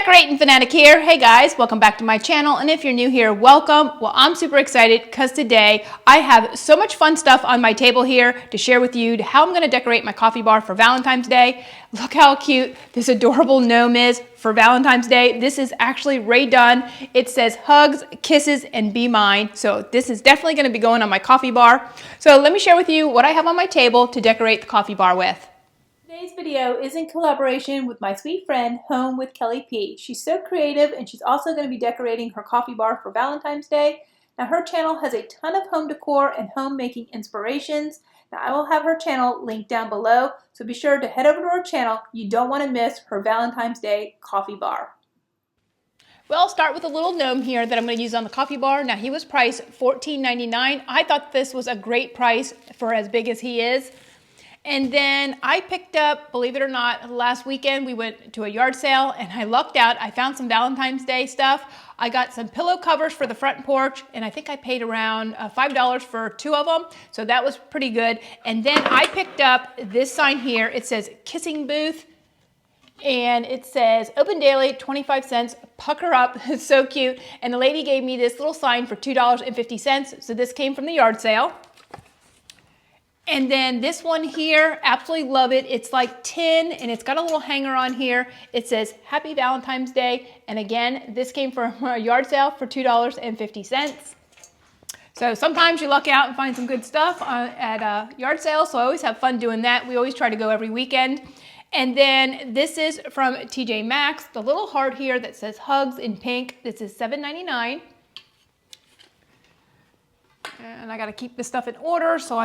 Decorating Fanatic here. Hey guys, welcome back to my channel, and if you're new here, welcome. Well, I'm super excited because today I have so much fun stuff on my table here to share with you how I'm going to decorate my coffee bar for Valentine's Day. Look how cute this adorable gnome is for Valentine's Day. This is actually redone. It says hugs, kisses, and be mine. So this is definitely going to be going on my coffee bar. So let me share with you what I have on my table to decorate the coffee bar with. Today's video is in collaboration with my sweet friend Home with Kelly P. She's so creative, and she's also going to be decorating her coffee bar for Valentine's Day. Now her channel has a ton of home decor and homemaking inspirations. Now I will have her channel linked down below, so be sure to head over to her channel. You don't want to miss her Valentine's Day coffee bar. Well, I'll start with a little gnome here that I'm going to use on the coffee bar. Now he was priced $14.99. I thought this was a great price for as big as he is. And then I picked up, believe it or not, last weekend we went to a yard sale and I lucked out. I found some Valentine's Day stuff. I got some pillow covers for the front porch, and I think I paid around $5 for 2 of them. So that was pretty good. And then I picked up this sign here. It says Kissing Booth, and it says open daily, 25 cents, pucker up. It's so cute. And the lady gave me this little sign for $2.50. So this came from the yard sale. And then this one here, absolutely love it. It's like tin, and it's got a little hanger on here. It says Happy Valentine's Day. And again, this came from a yard sale for $2.50. So sometimes you luck out and find some good stuff at a yard sale. So I always have fun doing that. We always try to go every weekend. And then this is from TJ Maxx. The little heart here that says Hugs in pink. This is $7.99. And I got to keep this stuff in order so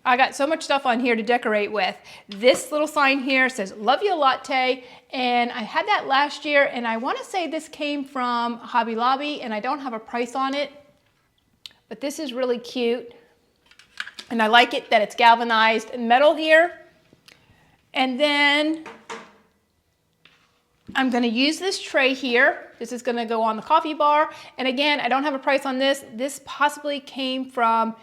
I got so much stuff on here to decorate with. This little sign here says Love You Latte, and I had that last year, and I want to say this came from Hobby Lobby, and I don't have a price on it, but this is really cute, and I like it that it's galvanized metal here. And then I'm going to use this tray here. This is going to go on the coffee bar, and again, I don't have a price on this. This possibly came from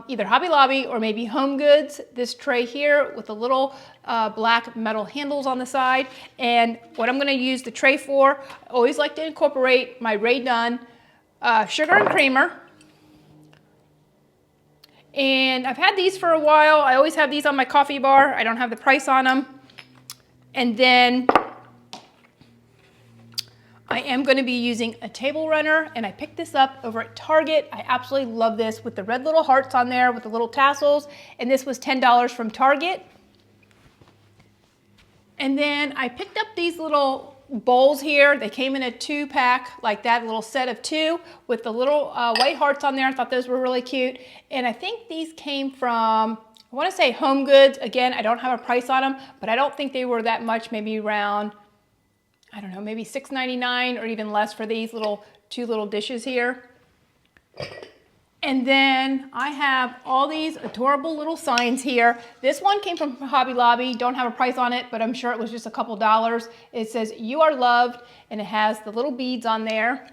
either Hobby Lobby or maybe Home Goods. This tray here with the little black metal handles on the side. And what I'm going to use the tray for, I always like to incorporate my redone sugar and creamer. And I've had these for a while. I always have these on my coffee bar. I don't have the price on them. And then I am going to be using a table runner, and I picked this up over at Target. I absolutely love this with the red little hearts on there with the little tassels, and this was $10 from Target. And then I picked up these little bowls here. They came in a 2-pack like that, a little set of 2 with the little white hearts on there. I thought those were really cute. And I think these came from, I want to say Home Goods. Again, I don't have a price on them, but I don't think they were that much, maybe around, I don't know, maybe $6.99 or even less for these 2 little dishes here. And then I have all these adorable little signs here. This one came from Hobby Lobby. Don't have a price on it, but I'm sure it was just a couple dollars. It says You Are Loved, and it has the little beads on there.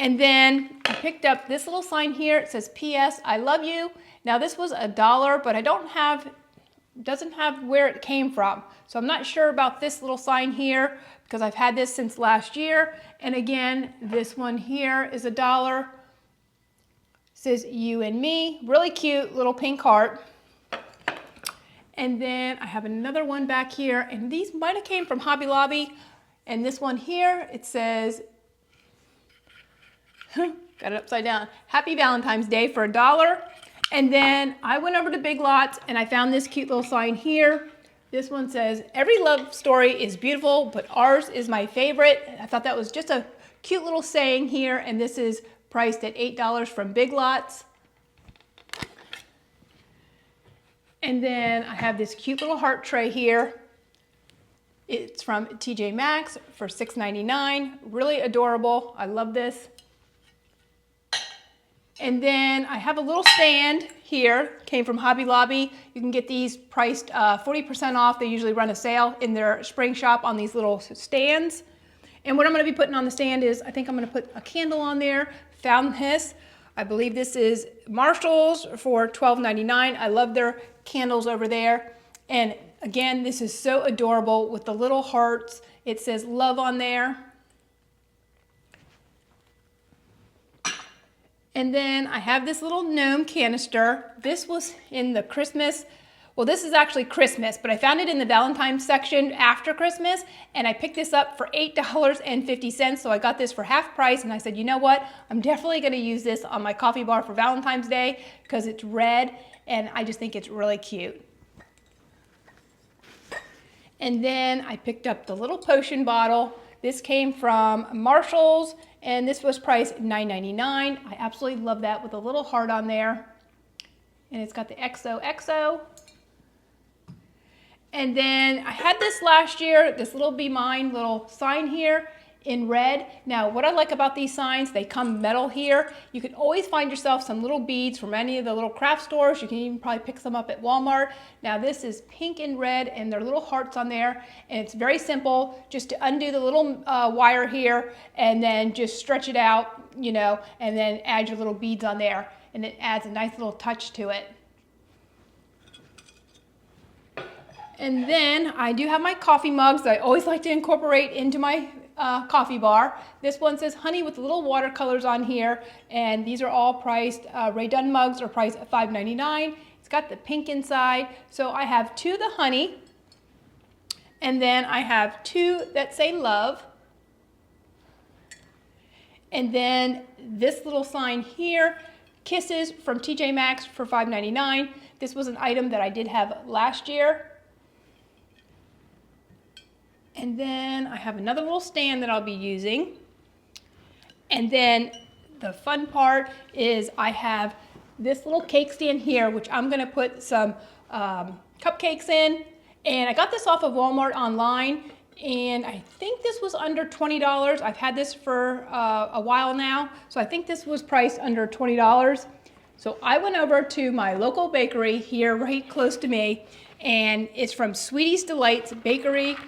And then I picked up this little sign here. It says P.S. I Love You. Now this was $1, but I doesn't have where it came from. So I'm not sure about this little sign here because I've had this since last year. And again, this one here is $1. It says You and Me, really cute little pink heart. And then I have another one back here, and these might have came from Hobby Lobby. And this one here, it says, got it upside down, Happy Valentine's Day for $1. And then I went over to Big Lots and I found this cute little sign here. This one says, Every love story is beautiful, but ours is my favorite. I thought that was just a cute little saying here, and this is priced at $8 from Big Lots. And then I have this cute little heart tray here. It's from TJ Maxx for $6.99. Really adorable. I love this. And then I have a little stand here, came from Hobby Lobby. You can get these priced 40% off. They usually run a sale in their spring shop on these little stands. And what I'm going to be putting on the stand is, I think I'm going to put a candle on there. Found this. I believe this is Marshall's for $12.99. I love their candles over there. And Again, this is so adorable with the little hearts. It says love on there. And then I have this little gnome canister. This was in the Christmas, well, this is actually Christmas, but I found it in the Valentine's section after Christmas, and I picked this up for $8.50. So I got this for half price, and I said, you know what? I'm definitely gonna use this on my coffee bar for Valentine's Day because it's red, and I just think it's really cute. And then I picked up the little potion bottle. This came from Marshall's, and this was priced $9.99. I absolutely love that with a little heart on there. And it's got the XOXO. And then I had this last year, this little Be Mine little sign here in red. Now, what I like about these signs, they come metal here. You can always find yourself some little beads from any of the little craft stores. You can even probably pick some up at Walmart. Now, this is pink and red, and there are little hearts on there. And it's very simple, just to undo the little wire here, and then just stretch it out, you know, and then add your little beads on there. And it adds a nice little touch to it. And then I do have my coffee mugs that I always like to incorporate into my coffee bar. This one says honey with little watercolors on here, and these are all priced, Ray Dunn mugs are priced at $5.99. It's got the pink inside. So I have two the honey, and then I have two that say love. And then this little sign here, kisses from TJ Maxx for $5.99. This was an item that I did have last year. And then I have another little stand that I'll be using. And then the fun part is I have this little cake stand here, which I'm gonna put some cupcakes in. And I got this off of Walmart online, and I think this was under $20. I've had this for a while now, so I think this was priced under $20. So I went over to my local bakery here right close to me, and it's from Sweetie's Delights Bakery.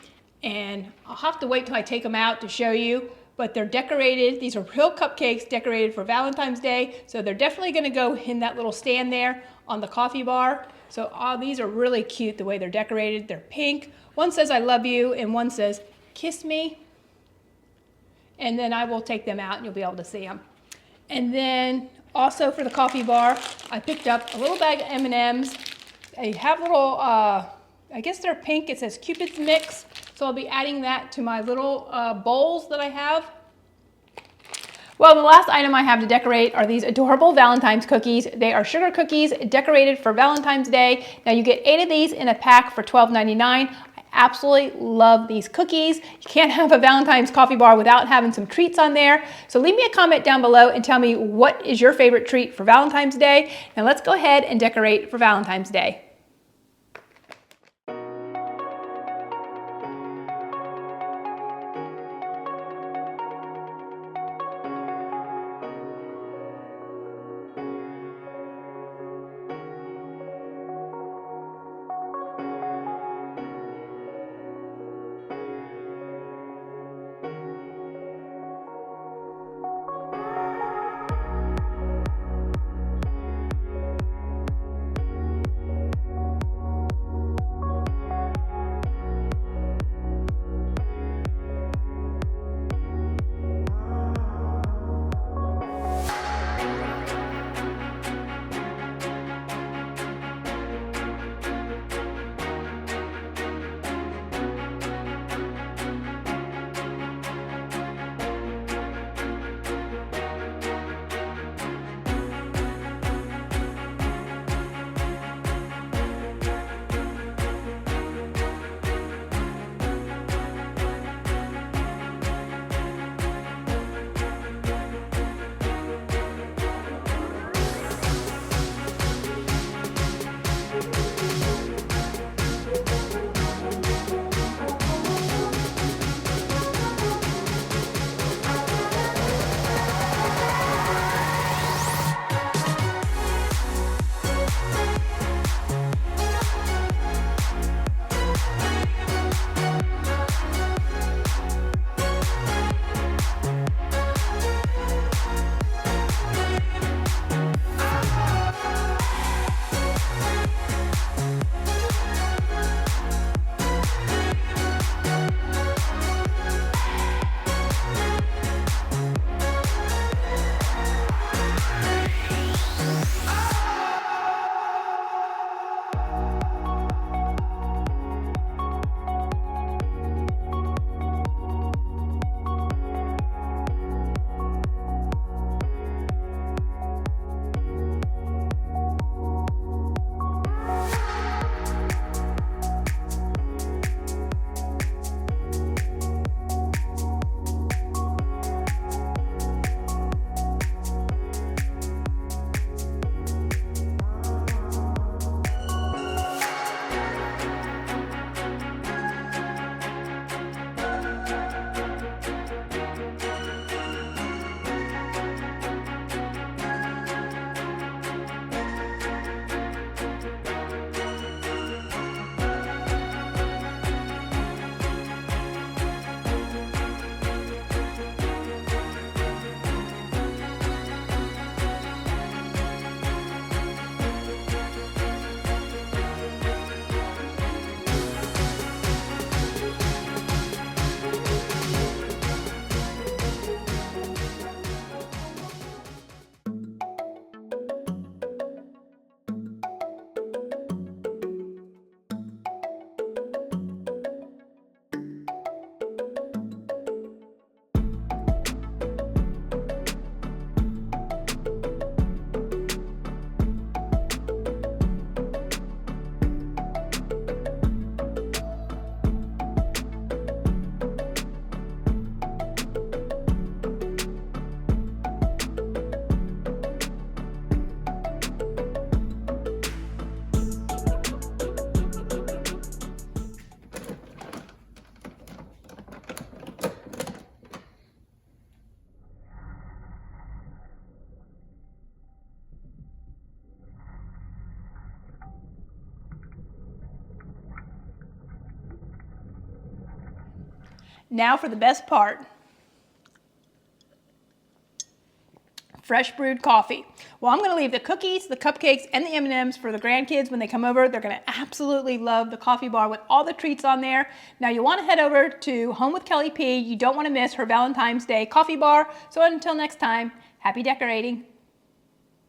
And I'll have to wait till I take them out to show you, but they're decorated. These are real cupcakes decorated for Valentine's Day. So they're definitely gonna go in that little stand there on the coffee bar. So these are really cute the way they're decorated. They're pink. One says I love you, and one says kiss me. And then I will take them out and you'll be able to see them. And then also for the coffee bar, I picked up a little bag of M&Ms. They have little, I guess they're pink. It says Cupid's Mix. So I'll be adding that to my little bowls that I have. Well, the last item I have to decorate are these adorable Valentine's cookies. They are sugar cookies decorated for Valentine's Day. Now you get 8 of these in a pack for $12.99. I absolutely love these cookies. You can't have a Valentine's coffee bar without having some treats on there. So leave me a comment down below and tell me what is your favorite treat for Valentine's Day. Now let's go ahead and decorate for Valentine's Day. Now for the best part. Fresh brewed coffee. Well, I'm gonna leave the cookies, the cupcakes, and the M&Ms for the grandkids when they come over. They're gonna absolutely love the coffee bar with all the treats on there. Now you wanna head over to Home with Kelly P. You don't wanna miss her Valentine's Day coffee bar. So until next time, happy decorating.